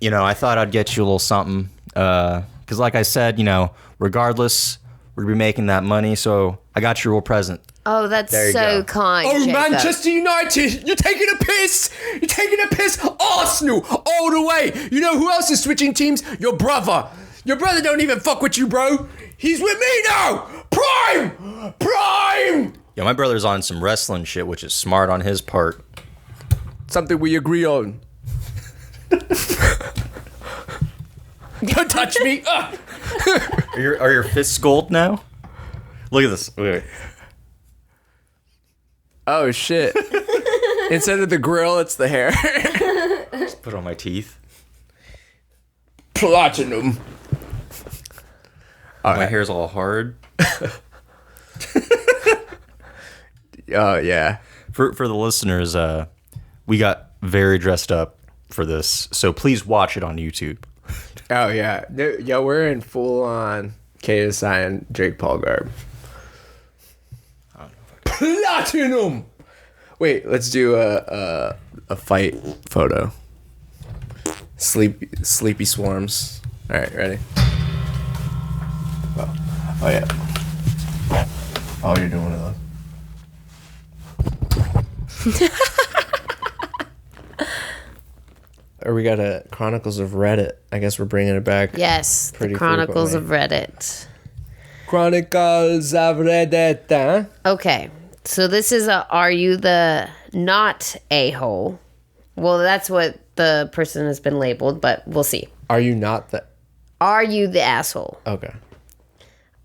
you know, I thought I'd get you a little something. Because like I said, you know, regardless, we're going to be making that money. So I got you a little present. Oh, that's There you so go. kind, Oh, Jacob. Manchester United, you're taking a piss. You're taking a piss. Arsenal, all the way. You know who else is switching teams? Your brother. Your brother don't even fuck with you, bro. He's with me now. Prime. Yeah, my brother's on some wrestling shit, which is smart on his part. Something we agree on. Don't touch me. Are your fists gold now? Look at this. Wait. Oh, shit. Instead of the grill, it's the hair. Just put on my teeth. Platinum. My hair's all hard. Oh, yeah. For the listeners, we got very dressed up for this, so please watch it on YouTube. Oh, yeah. Yeah, we're in full-on KSI and JAke Paul garb. Platinum! Wait, let's do a fight photo. Sleepy Swarmz. All right, ready? Oh yeah. Oh, you're doing one of those. Or we got a Chronicles of Reddit. I guess we're bringing it back. Yes, Pretty the Chronicles frequently. of Reddit. Chronicles of Reddit. Huh? Okay, so this is are you the not a-hole? Well, that's what the person has been labeled, but we'll see. Are you not the... Are you the asshole? Okay.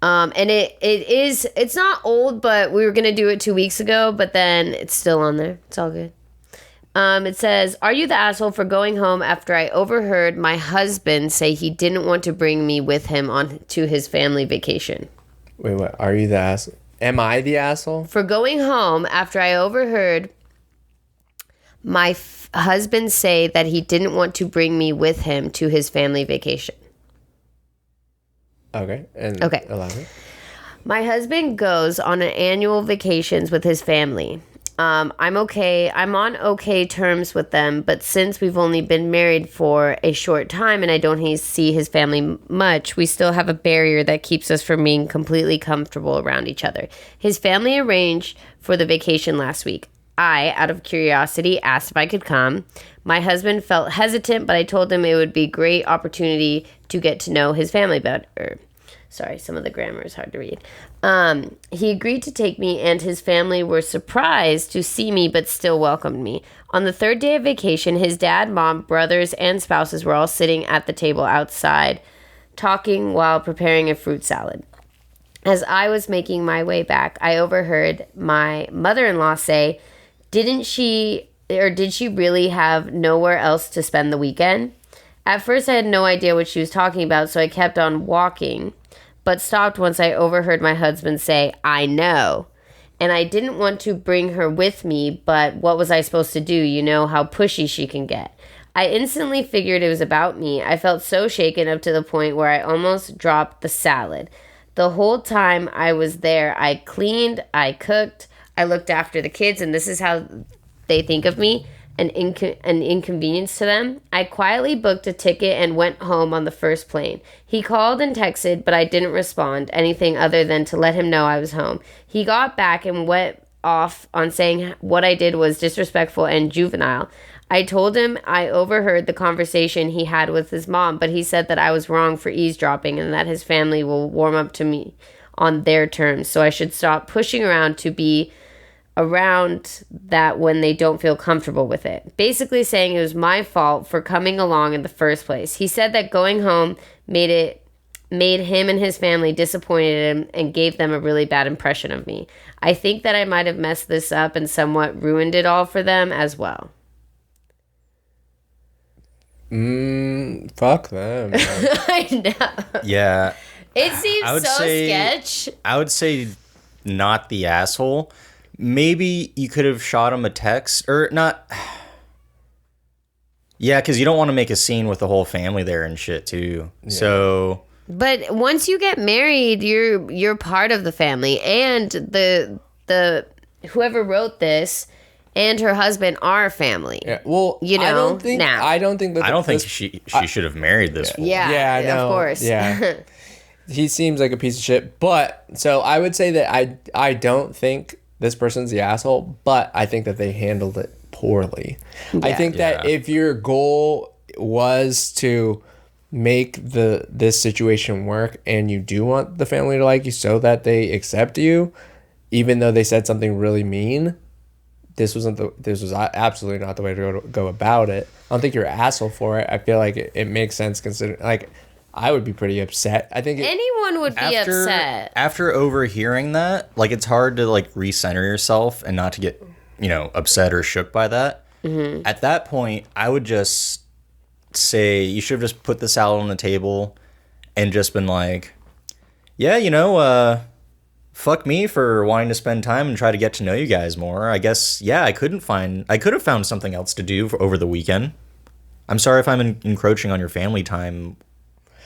And it's not old, but we were going to do it 2 weeks ago, but then it's still on there. It's all good. It says, are you the asshole for going home after I overheard my husband say he didn't want to bring me with him on to his family vacation? Wait, what? Are you the asshole? Am I the asshole? For going home after I overheard my husband say that he didn't want to bring me with him to his family vacation. Okay. And Okay. elaborate. My husband goes on an annual vacations with his family. I'm okay. I'm on okay terms with them, but since we've only been married for a short time and I don't see his family much, we still have a barrier that keeps us from being completely comfortable around each other. His family arranged for the vacation last week. I, out of curiosity, asked if I could come. My husband felt hesitant, but I told him it would be a great opportunity to get to know his family better. Sorry, some of the grammar is hard to read. He agreed to take me, and his family were surprised to see me, but still welcomed me. On the third day of vacation, his dad, mom, brothers, and spouses were all sitting at the table outside, talking while preparing a fruit salad. As I was making my way back, I overheard my mother-in-law say, did she really have nowhere else to spend the weekend? At first, I had no idea what she was talking about, so I kept on walking, but stopped once I overheard my husband say, I know. And I didn't want to bring her with me, but what was I supposed to do? You know how pushy she can get. I instantly figured it was about me. I felt so shaken up to the point where I almost dropped the salad. The whole time I was there, I cleaned, I cooked, I looked after the kids, and this is how they think of me, an inconvenience to them. I quietly booked a ticket and went home on the first plane. He called and texted, but I didn't respond anything other than to let him know I was home. He got back and went off on saying what I did was disrespectful and juvenile. I told him I overheard the conversation he had with his mom, but he said that I was wrong for eavesdropping and that his family will warm up to me on their terms, so I should stop pushing around to be around that when they don't feel comfortable with it. Basically saying it was my fault for coming along in the first place. He said that going home made him and his family disappointed and gave them a really bad impression of me. I think that I might have messed this up and somewhat ruined it all for them as well. Fuck them. I know. Yeah. It seems so sketch. I would say not the asshole. Maybe you could have shot him a text or not. Yeah, because you don't want to make a scene with the whole family there and shit too. Yeah. So, but once you get married, you're part of the family, and the whoever wrote this and her husband are family. Yeah. Well, you know, I don't think she should have married this fool. Yeah, I know. Of course. Yeah. He seems like a piece of shit. But so I would say that I don't think this person's the asshole, but I think that they handled it poorly. Yeah. I think that if your goal was to make this situation work and you do want the family to like you so that they accept you, even though they said something really mean, this was absolutely not the way to go about it. I don't think you're an asshole for it. I feel like it makes sense considering, like, I would be pretty upset. I think anyone would be upset. After overhearing that, like, it's hard to, like, recenter yourself and not to get, upset or shook by that. Mm-hmm. At that point, I would just say you should have just put the salad on the table and just been like, yeah, fuck me for wanting to spend time and try to get to know you guys more. I guess, I could have found something else to do over the weekend. I'm sorry if I'm encroaching on your family time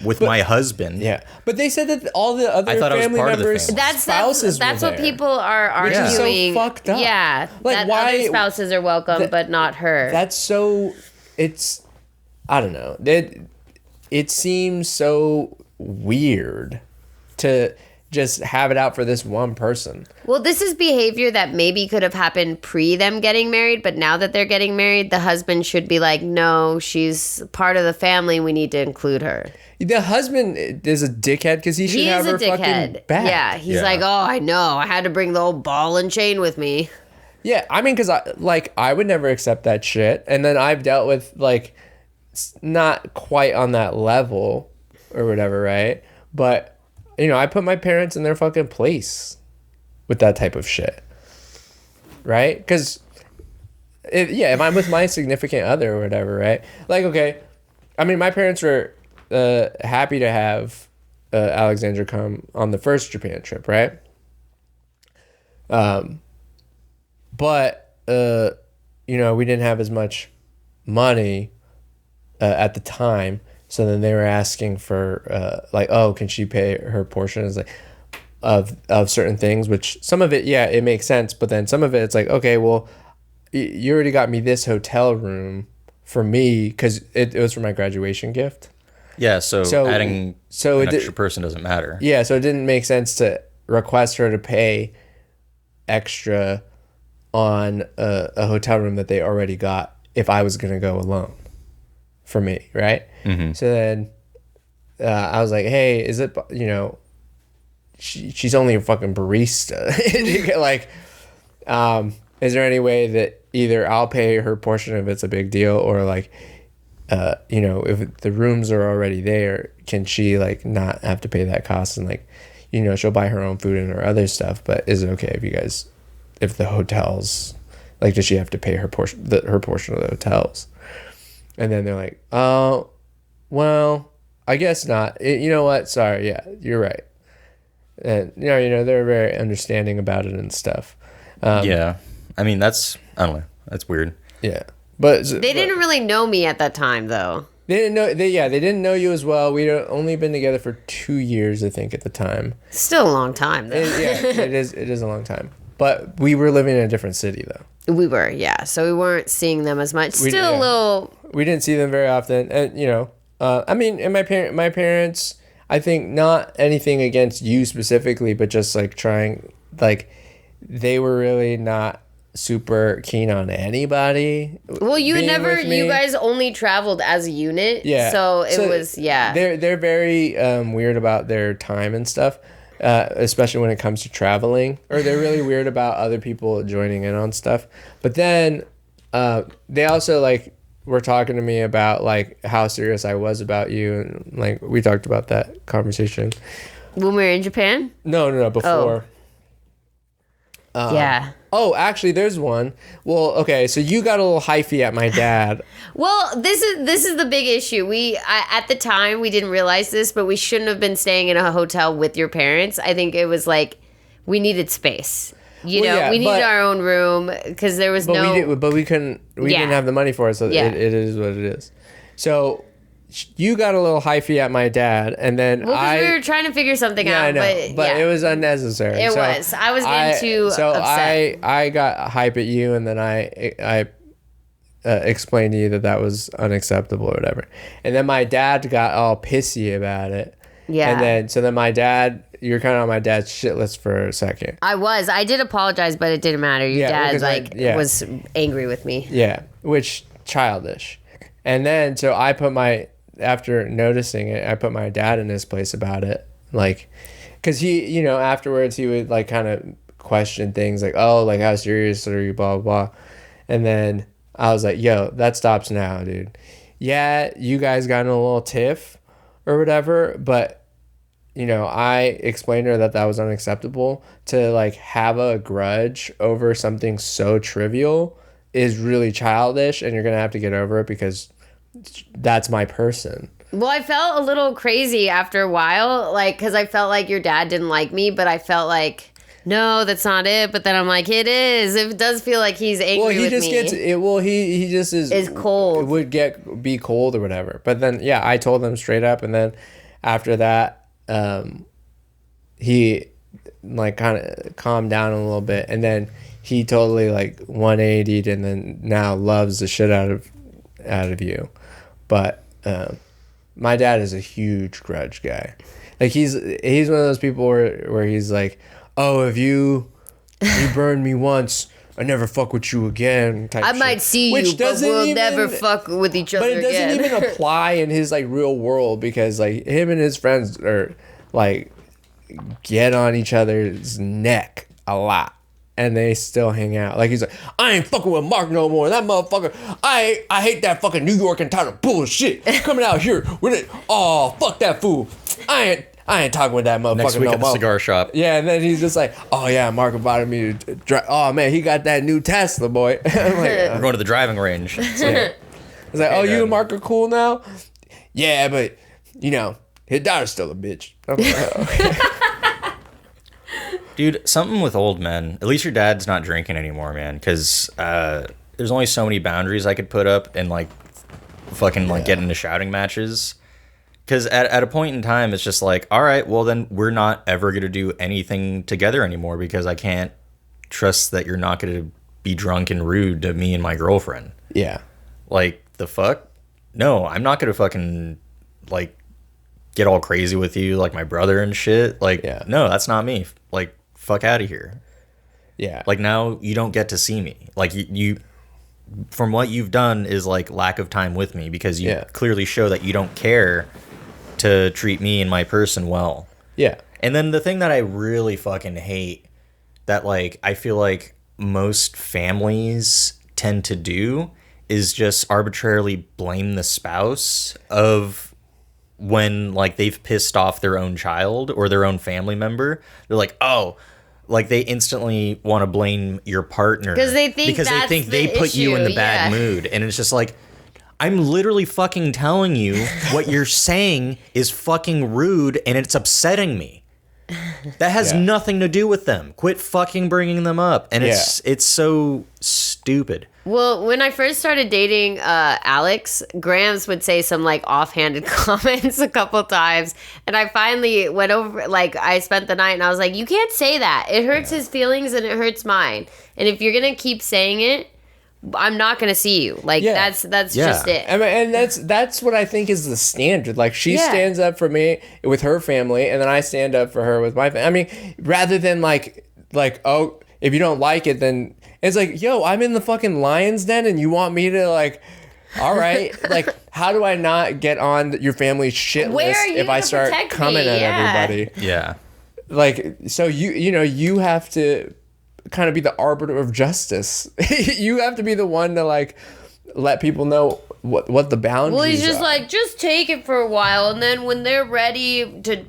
with my husband. Yeah. But they said that all the other family members, spouses that's what people are arguing. Which is so fucked up. Yeah. Like, that why other spouses are welcome, but not her. That's so, I don't know. It seems so weird to just have it out for this one person. Well, this is behavior that maybe could have happened pre them getting married, but now that they're getting married, the husband should be like, no, she's part of the family, we need to include her. The husband is a dickhead because he should have her fucking back. Yeah, he's like, oh, I know, I had to bring the old ball and chain with me. Yeah, I mean, because I would never accept that shit. And then I've dealt with, like, not quite on that level or whatever, right? But I put my parents in their fucking place with that type of shit. Right? Because, if I'm with my significant other or whatever, right? Like, okay, I mean, my parents were happy to have Alexandra come on the first Japan trip, right? But, we didn't have as much money at the time. So then they were asking for, can she pay her portion? It's like, of certain things, which some of it, yeah, it makes sense. But then some of it, it's like, okay, well, you already got me this hotel room for me because it was for my graduation gift. Yeah, so adding an extra person doesn't matter. Yeah, so it didn't make sense to request her to pay extra on a hotel room that they already got if I was going to go alone for me, right? Mm-hmm. So then I was like, hey, is it, she's only a fucking barista. Like, is there any way that either I'll pay her portion if it's a big deal, or like, if the rooms are already there, can she like not have to pay that cost, and like, she'll buy her own food and her other stuff, but is it okay if the hotels, like, does she have to pay her portion of the hotels? And then they're like, oh, well, I guess not. You know what? Sorry. Yeah, you're right. And, they're very understanding about it and stuff. Yeah. I mean, I don't know. That's weird. Yeah. But they didn't really know me at that time, though. They didn't know. They didn't know you as well. We'd only been together for 2 years, I think, at the time. Still a long time, though. It is a long time. But we were living in a different city, though. We were, yeah. So we weren't seeing them as much. Still a little. We didn't see them very often, and I mean, and my parents, I think, not anything against you specifically, but just like trying, like, they were really not super keen on anybody. Well, you guys only traveled as a unit. Yeah. So it was, yeah. They're very weird about their time and stuff, especially when it comes to traveling, or they're really weird about other people joining in on stuff. But then they also like were talking to me about like how serious I was about you, and like we talked about that conversation when we were in Japan. No, before. Yeah. Oh, actually, there's one. Well, okay, so you got a little hyphy at my dad. Well, this is the big issue. At the time we didn't realize this, but we shouldn't have been staying in a hotel with your parents. I think it was like we needed space. We needed our own room because there was we couldn't. We didn't have the money for it, so it is what it is. So you got a little hyphy at my dad, and then we were trying to figure something out. I know, but it was unnecessary. It was. I was getting too upset. I got hype at you, and then I explained to you that was unacceptable or whatever. And then my dad got all pissy about it. Yeah. And then my dad, you were kind of on my dad's shit list for a second. I did apologize, but it didn't matter. Your dad was angry with me. Yeah, which childish. And then so after noticing it, I put my dad in his place about it, like, because he, afterwards he would like kind of question things like, oh, like how serious are you, blah blah blah. And then I was like, yo, that stops now, dude. Yeah, you guys got in a little tiff or whatever, but I explained to her that was unacceptable. To like have a grudge over something so trivial is really childish, and you're gonna have to get over it because that's my person. Well, I felt a little crazy after a while, like, because I felt like your dad didn't like me, but I felt like, no, that's not it. But then I'm like, it is. It does feel like he's angry with me. He just is cold. It would be cold or whatever. But then, yeah, I told him straight up, and then after that, he like kind of calmed down a little bit, and then he totally like 180'd, and then now loves the shit out of you. But my dad is a huge grudge guy. Like he's one of those people where he's like, oh, if you burn me once, I never fuck with you again. I might see you, but we'll never fuck with each other again. But it doesn't even apply in his like real world, because like him and his friends are like get on each other's neck a lot. And they still hang out. Like he's like, I ain't fucking with Mark no more. That motherfucker, I hate that fucking New York and town of bullshit coming out here with it. Oh, fuck that fool. I ain't talking with that motherfucker next week no at the more. cigar shop. Yeah, and then he's just like, oh yeah, Mark invited me to drive. Oh man, he got that new Tesla, boy. I'm like, we're going to the driving range. So. It's like, oh, you and Mark are cool now? Yeah, but his daughter's still a bitch. I'm like, oh. Dude, something with old men. At least your dad's not drinking anymore, man. Because there's only so many boundaries I could put up and like fucking like get into shouting matches. Because at a point in time, it's just like, all right, well, then we're not ever going to do anything together anymore because I can't trust that you're not going to be drunk and rude to me and my girlfriend. Yeah. Like, the fuck? No, I'm not going to fucking, like, get all crazy with you like my brother and shit. Like, no, that's not me. Like, fuck out of here. Yeah. Like, now you don't get to see me. Like, you from what you've done is, like, lack of time with me because you clearly show that you don't care to treat me and my person well. Yeah. And then the thing that I really fucking hate that, like, I feel like most families tend to do is just arbitrarily blame the spouse of when, like, they've pissed off their own child or their own family member. They're like, oh, like, they instantly want to blame your partner because they think they put you in the bad mood. And it's just like, I'm literally fucking telling you what you're saying is fucking rude and it's upsetting me. That has nothing to do with them. Quit fucking bringing them up. And it's so stupid. Well, when I first started dating Alex, Grams would say some like offhanded comments a couple times. And I finally went over, like, I spent the night and I was like, you can't say that. It hurts his feelings and it hurts mine. And if you're going to keep saying it, I'm not gonna see you. Like that's just it. I mean, and that's what I think is the standard. Like she stands up for me with her family, and then I stand up for her with my family. I mean, rather than like oh, if you don't like it, then it's like, yo, I'm in the fucking lion's den, and you want me to like, all right, like how do I not get on your family's shit list if I start coming at everybody? Yeah. Like so you have to kind of be the arbiter of justice. You have to be the one to like let people know what the boundaries are. Well, he's just like, just take it for a while, and then when they're ready to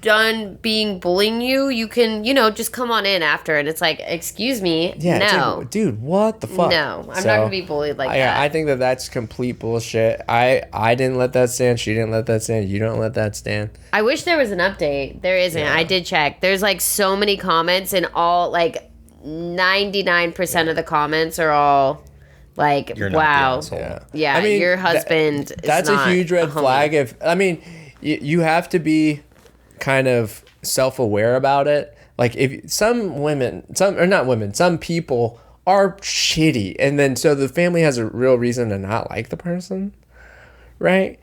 done being bullying you, you can, just come on in after. And it's like, excuse me, no. Like, dude, what the fuck? No, I'm not gonna be bullied like that. I think that's complete bullshit. I didn't let that stand. She didn't let that stand. You don't let that stand. I wish there was an update. There isn't. I did check. There's like so many comments, and all like 99% of the comments are all like, wow, yeah, I mean, your husband that's is a huge red flag. If I mean, you have to be kind of self-aware about it. Like if some people are shitty, and then so the family has a real reason to not like the person, right?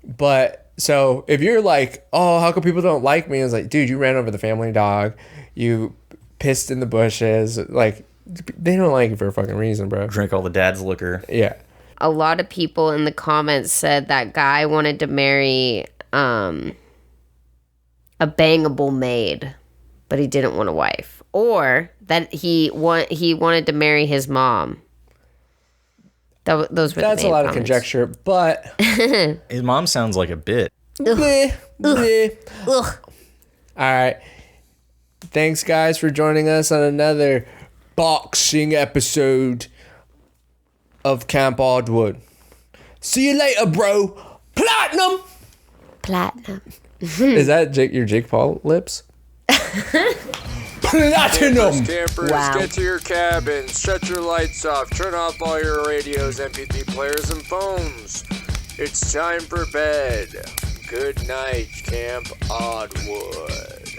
But so if you're like, oh, how come people don't like me? It's like, dude, you ran over the family dog, you pissed in the bushes, like they don't like you for a fucking reason, bro. Drink all the dad's liquor. Yeah. A lot of people in the comments said that guy wanted to marry a bangable maid, but he didn't want a wife, or that he wanted to marry his mom. Those were that's a lot comments. of conjecture, but his mom sounds like a bit. Ugh. All right. Thanks, guys, for joining us on another boxing episode of Camp Oddwood. See you later, bro. Platinum. Is that your Jake Paul lips? Platinum. Campers, get to your cabins, shut your lights off, turn off all your radios, MP3 players, and phones. It's time for bed. Good night, Camp Oddwood.